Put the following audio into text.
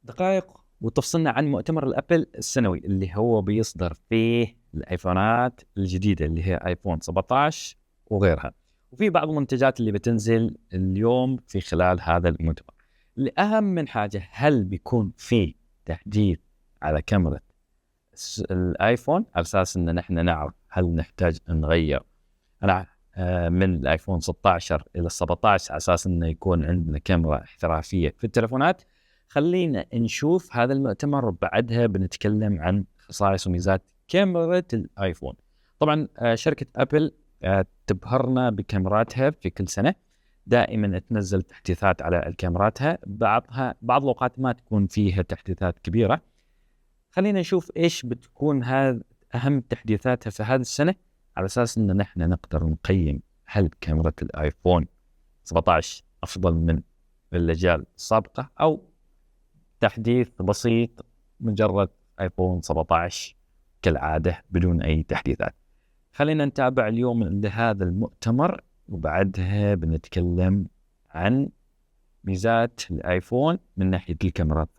دقائق وتفصلنا عن مؤتمر الأبل السنوي اللي هو بيصدر فيه الآيفونات الجديدة اللي هي آيفون 17 وغيرها، وفي بعض المنتجات اللي بتنزل اليوم في خلال هذا المؤتمر. الأهم من حاجة، هل بيكون في تحديث على كاميرا الآيفون على أساس إن نحن نعرف هل نحتاج نغير أنا من الآيفون 16 إلى 17 على أساس إنه يكون عندنا كاميرا احترافية في التلفونات. خلينا نشوف هذا المؤتمر وبعدها بنتكلم عن خصائص وميزات كاميرا الآيفون. طبعا شركة أبل تبهرنا بكاميراتها في كل سنة، دائما تنزل تحديثات على الكاميراتها، بعض الأوقات ما تكون فيها تحديثات كبيرة. خلينا نشوف إيش بتكون هذا أهم تحديثاتها في هذه السنة على أساس إن نحن نقدر نقيم هل كاميرا الآيفون 17 أفضل من الأجيال السابقة أو تحديث بسيط مجرد آيفون 17 كالعادة بدون أي تحديثات. خلينا نتابع اليوم لهذا المؤتمر وبعدها بنتكلم عن ميزات الآيفون من ناحية الكاميرات.